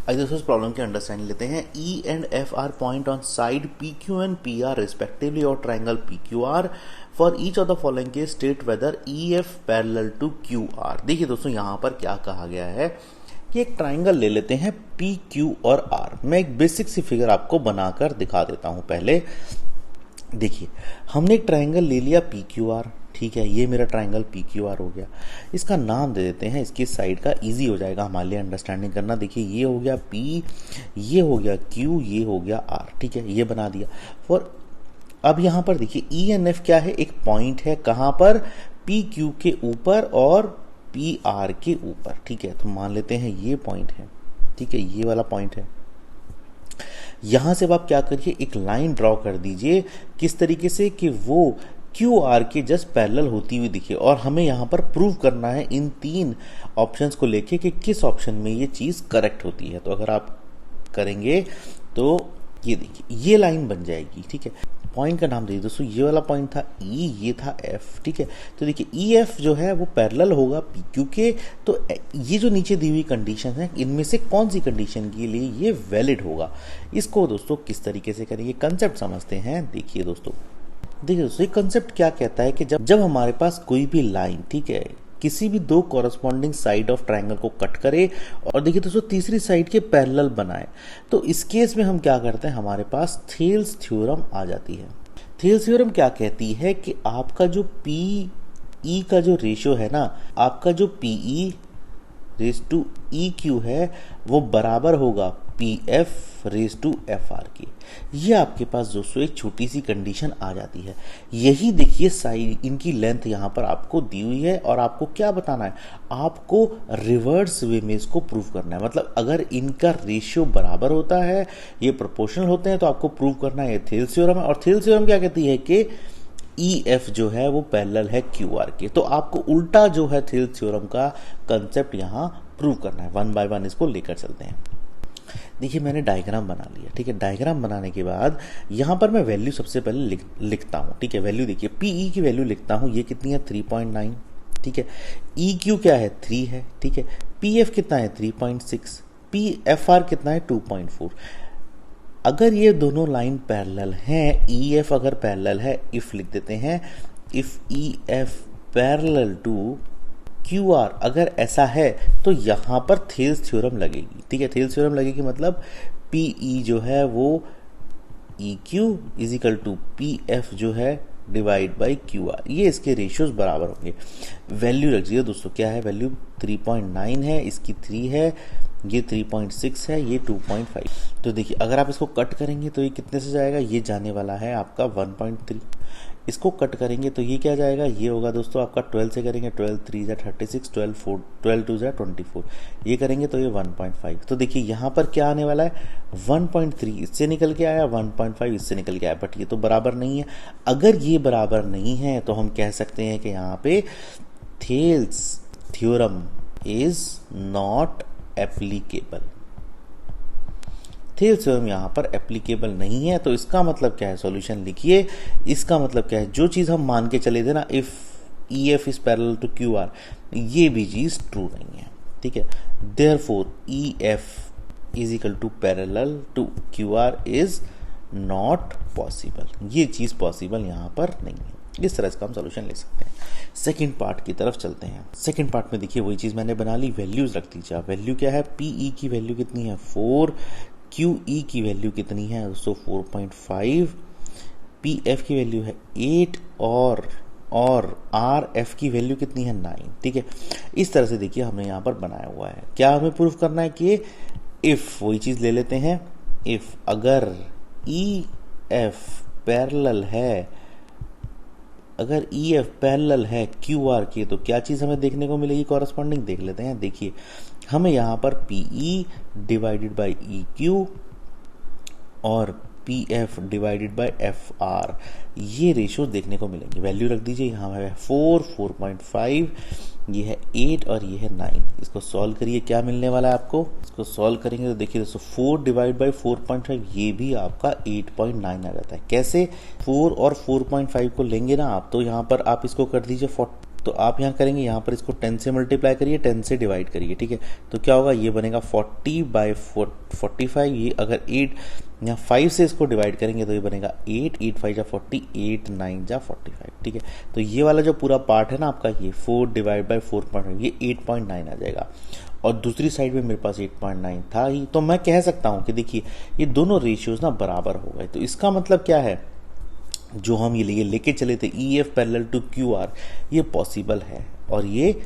आइए दोस्तों इस प्रॉब्लम के अंडरस्टैंड लेते हैं। E and F are point on side P Q and P R respectively और triangle P Q R for each of the following case state whether E F parallel to Q R. देखिए दोस्तों यहाँ पर क्या कहा गया है कि एक ट्राइंगल ले लेते हैं पी क्यू और आर। मैं एक बेसिक सी फिगर आपको बनाकर दिखा देता हूँ। पहले देखिए हमने एक ट्राइंगल ले लिया पी क्यू आर, ठीक है, ये मेरा ट्राइंगल पी क्यू आर हो गया। इसका नाम दे देते हैं, इसकी साइड का इजी हो जाएगा हमारे लिए अंडरस्टैंडिंग करना। देखिए ये हो गया पी, ये हो गया क्यू, ये हो गया आर, ठीक है, ये बना दिया। और अब यहाँ पर देखिए ई एन एफ क्या है, एक पॉइंट है, कहाँ पर, पी क्यू के ऊपर और पी आर के ऊपर, ठीक है। तो मान लेते हैं ये पॉइंट है, ठीक है, ये वाला पॉइंट है। यहां से अब आप क्या करिए, एक लाइन ड्रॉ कर दीजिए, किस तरीके से कि वो क्यू आर के जस्ट पैरेलल होती हुई दिखे। और हमें यहां पर प्रूव करना है इन तीन ऑप्शंस को लेके कि किस ऑप्शन में ये चीज करेक्ट होती है। तो अगर आप करेंगे तो ये देखिए ये लाइन बन जाएगी, ठीक है। पॉइंट का नाम देखिए दोस्तों, ये वाला पॉइंट था ई, ये था एफ, ठीक है। तो देखिए ई एफ जो है वो पैरेलल होगा पी क्यू के। तो ये जो नीचे दी हुई कंडीशन है, इनमें से कौन सी कंडीशन के लिए ये वैलिड होगा। इसको दोस्तों किस तरीके से करेंगे, कंसेप्ट समझते हैं। देखिए दोस्तों ये कंसेप्ट क्या कहता है कि जब हमारे पास कोई भी लाइन, ठीक है, किसी भी दो कॉरस्पॉन्डिंग साइड ऑफ ट्राइंगल को कट करे और देखिए दोस्तों तीसरी साइड के पैरेलल बनाए, तो इस केस में हम क्या करते हैं, हमारे पास थेल्स थ्योरम आ जाती है। थेल्स थ्योरम क्या कहती है कि आपका जो पी ई का जो रेशियो है ना, आपका जो P E ratio E Q है वो बराबर होगा P F ratio F R की। ये आपके पास दोस्तों एक छोटी सी कंडीशन आ जाती है। यही देखिए साइड, इनकी लेंथ यहाँ पर आपको दी हुई है और आपको क्या बताना है, आपको रिवर्स वे में इसको प्रूव करना है। मतलब अगर इनका रेशियो बराबर होता है, ये प्रोपोर्शनल होते हैं, तो आपको प्रूव करना है। थेल्स थ्योरम है। और थेल्स थ्योरम क्या कहती है कि ई एफ जो है वो पैरेलल है क्यू आर के। तो आपको उल्टा जो है थेल्स थ्योरम का कंसेप्ट यहाँ प्रूव करना है। वन बाय वन इसको लेकर चलते हैं। देखिए मैंने डायग्राम बना लिया, ठीक है। डायग्राम बनाने के बाद यहाँ पर मैं वैल्यू सबसे पहले लिखता हूँ, ठीक है। वैल्यू देखिए पी ई की वैल्यू लिखता हूँ, ये कितनी है 3.9, ठीक है। ई क्यू क्या है 3 है, ठीक है। पी एफ कितना है 3.6, पी एफ आर कितना है 2.4। अगर ये दोनों लाइन पैरेलल हैं, ई एफ अगर पैरेलल है, इफ लिख देते हैं, if E F parallel to Q R, अगर ऐसा है तो यहां पर थेल्स थ्योरम लगेगी, ठीक है। थेल्स थ्योरम लगेगी मतलब पी ई जो है वो E Q is equal to P F जो है डिवाइड बाई क्यू आर, ये इसके रेशियोज बराबर होंगे। वैल्यू रख दीजिए दोस्तों, क्या है वैल्यू 3.9 है, इसकी 3 है, ये 3.6 है, ये 2.5। तो देखिए अगर आप इसको कट करेंगे तो ये कितने से जाएगा, ये जाने वाला है आपका 1.3। इसको कट करेंगे तो ये क्या जाएगा, ये होगा दोस्तों आपका 12 से करेंगे, 12 3 जा 36, 12 2 जा 24, ये करेंगे तो ये 1.5। तो देखिए यहाँ पर क्या आने वाला है 1.3 इससे निकल के आया, 1.5 इससे निकल के आया, बट ये तो बराबर नहीं है। अगर ये बराबर नहीं है तो हम कह सकते हैं कि यहाँ पे Thales theorem is not applicable. Thales theorem यहाँ पर एप्लीकेबल नहीं है। तो इसका मतलब क्या है, सॉल्यूशन लिखिए। इसका मतलब क्या है, जो चीज हम मान के चले थे ना, if E F is parallel to Q R, ये भी चीज ट्रू नहीं है, ठीक है। Therefore E F is equal to parallel to Q R is not possible. ये चीज पॉसिबल यहाँ पर नहीं है। इस तरह इसका हम सॉल्यूशन ले सकते हैं। सेकंड पार्ट की तरफ चलते हैं। सेकंड पार्ट में देखिए वही चीज मैंने बना ली, वैल्यूज रख दीजिए। वैल्यू क्या है, पी ई की वैल्यू कितनी है 4, क्यू ई की वैल्यू कितनी है दोस्तों 4.5, पी एफ की वैल्यू है 8 और आर एफ की वैल्यू कितनी है 9, ठीक है। इस तरह से देखिए हमने यहाँ पर बनाया हुआ है। क्या हमें प्रूफ करना है कि इफ, वही चीज ले लेते हैं, इफ अगर ई एफ पैरेलल है, अगर ई एफ पैरेलल है क्यू आर के, तो क्या चीज हमें देखने को मिलेगी, कॉरस्पॉन्डिंग देख लेते हैं। देखिए हमें यहाँ पर P E divided by E Q और P F divided by F R, ये रेशियो देखने को मिलेंगे। वैल्यू रख दीजिए, यहाँ है 4, 4.5, ये है 8 और ये है 9। इसको सॉल्व करिए, क्या मिलने वाला है आपको, इसको सॉल्व करेंगे तो देखिए दोस्तों 4 डिवाइड बाई 4.5, ये भी आपका 8.9 आ जाता है। कैसे, 4 और 4.5 को लेंगे ना आप, तो यहाँ पर आप इसको कर दीजिए 40, तो आप यहाँ करेंगे, यहाँ पर इसको 10 से मल्टीप्लाई करिए, 10 से डिवाइड करिए, ठीक है। तो क्या होगा, ये बनेगा 40/45। ये अगर 8 यहाँ 5 से इसको डिवाइड करेंगे तो ये बनेगा 8, 8 5 जा 40, 8 9 जा 45, ठीक है। तो ये वाला जो पूरा पार्ट है ना आपका, ये 4/4.5, ये 8.9 आ जाएगा। और दूसरी साइड में मेरे पास 8.9 था ही, तो मैं कह सकता हूँ कि देखिए ये दोनों रेशियोज ना बराबर हो गए। तो इसका मतलब क्या है, जो हम ये लेके चले थे EF पैरेलल टू QR, ये पॉसिबल है और ये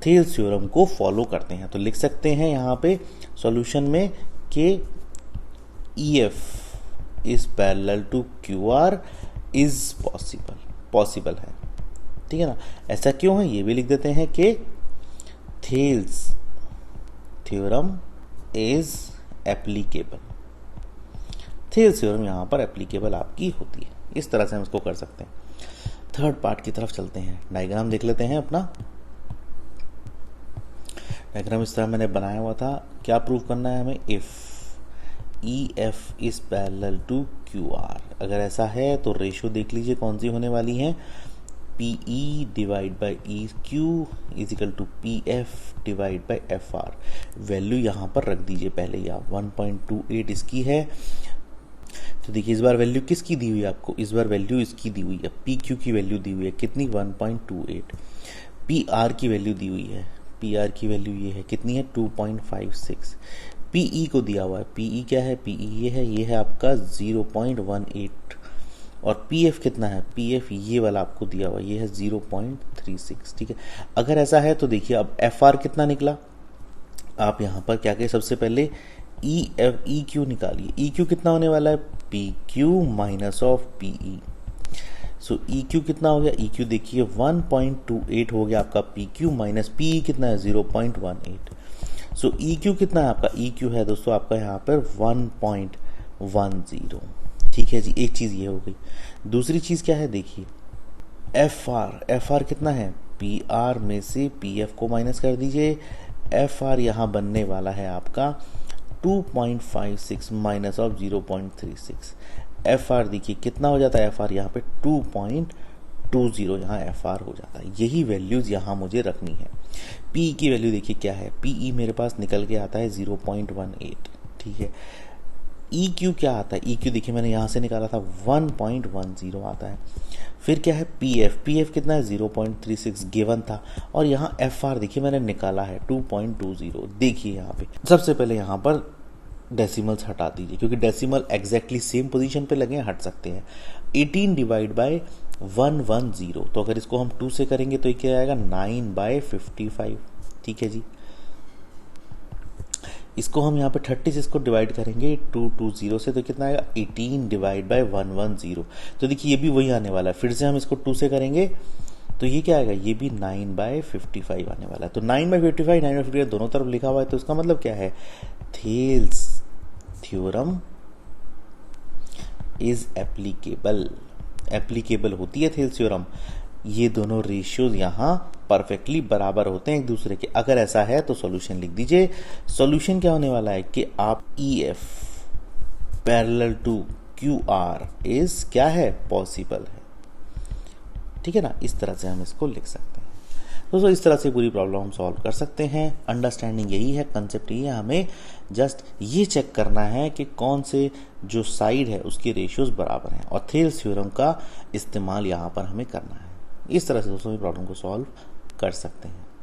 थेल्स थ्योरम को फॉलो करते हैं। तो लिख सकते हैं यहाँ पे सॉल्यूशन में कि EF is parallel to QR is possible है, ठीक है ना। ऐसा क्यों है, ये भी लिख देते हैं कि Thales theorem is applicable. Thales theorem यहाँ पर एप्लीकेबल आपकी होती है। इस तरह से हम इसको कर सकते हैं। थर्ड पार्ट की तरफ चलते हैं। डायग्राम देख लेते हैं अपना। डायग्राम इस तरह मैंने बनाया हुआ था। क्या प्रूव करना है हमें, if EF is parallel to QR। अगर ऐसा है तो रेशियो देख लीजिए कौन सी होने वाली है, PE divide by EQ is equal to PF divide by FR। Value यहाँ पर रख दीजिए पहले ही आप, 1.28 इसकी है। तो देखिए इस बार वैल्यू किसकी दी हुई है आपको, इस बार वैल्यू इसकी दी हुई है, PQ की वैल्यू दी हुई है कितनी, 1.28। PR की वैल्यू दी हुई है, PR की वैल्यू ये है कितनी है, 2.56। PE को दिया हुआ है, PE क्या है, PE ये है आपका 0.18। और PF कितना है, PF ये वाला आपको दिया हुआ है, ये है 0.36, ठीक है। अगर ऐसा है तो देखिए अब FR कितना निकला, आप यहाँ पर क्या करें, सबसे पहले EQ निकालिए। EQ कितना होने वाला है, PQ minus of PE। So EQ कितना हो गया, EQ देखिए 1.28 हो गया आपका, PQ माइनस PE कितना है 0.18। सो EQ कितना है आपका, EQ है दोस्तों आपका यहाँ पर 1.10, ठीक है जी। एक चीज ये हो गई। दूसरी चीज क्या है देखिए, FR कितना है, PR में से PF को माइनस कर दीजिए। FR यहाँ बनने वाला है आपका 2.56 माइनस ऑफ 0.36। FR देखिए कितना हो जाता है, FR यहाँ पे 2.20 यहाँ FR हो जाता है। यही वैल्यूज यहाँ मुझे रखनी है। PE की वैल्यू देखिए क्या है, PE मेरे पास निकल के आता है 0.18, ठीक है। EQ क्या आता है, EQ देखिए मैंने यहाँ से निकाला था 1.10 आता है। फिर क्या है PF कितना है 0.36 गिवन था। और यहाँ FR देखिए मैंने निकाला है 2.20। देखिए यहाँ पे सबसे पहले यहाँ पर डेसिमल्स हटा दीजिए, क्योंकि डेसिमल एग्जैक्टली सेम पोजीशन पे लगे, हट सकते हैं। 18 डिवाइड बाय 110, तो अगर इसको हम 2 से करेंगे तो ये क्या आएगा 9/55, ठीक है जी। इसको हम यहाँ पे 30 से इसको डिवाइड करेंगे 220 से, तो कितना आएगा 18 डिवाइड बाय 110। तो देखिए ये भी वही आने वाला है। फिर से हम इसको 2 से करेंगे तो ये क्या आएगा, ये भी 9/55 आने वाला है। तो 9/55 9/55 दोनों तरफ लिखा हुआ है, तो इसका मतलब क्या है, थेल्स थ्योरम इज एप्लीकेबल होती है थेल्स थ्योरम। ये दोनों रेशियोज यहाँ परफेक्टली बराबर होते हैं एक दूसरे के। अगर ऐसा है तो सॉल्यूशन लिख दीजिए। सॉल्यूशन क्या होने वाला है कि आप EF parallel to QR is क्या है, पॉसिबल है, ठीक है ना। इस तरह से हम इसको लिख सकते हैं दोस्तों। इस तरह से पूरी प्रॉब्लम हम सॉल्व कर सकते हैं। अंडरस्टैंडिंग यही है, कंसेप्ट यही है, हमें जस्ट ये चेक करना है कि कौन से जो साइड है उसके रेशियोज बराबर हैं, और थेल्स थ्योरम का इस्तेमाल यहाँ पर हमें करना है। इस तरह से दोस्तों प्रॉब्लम को सॉल्व कर सकते हैं।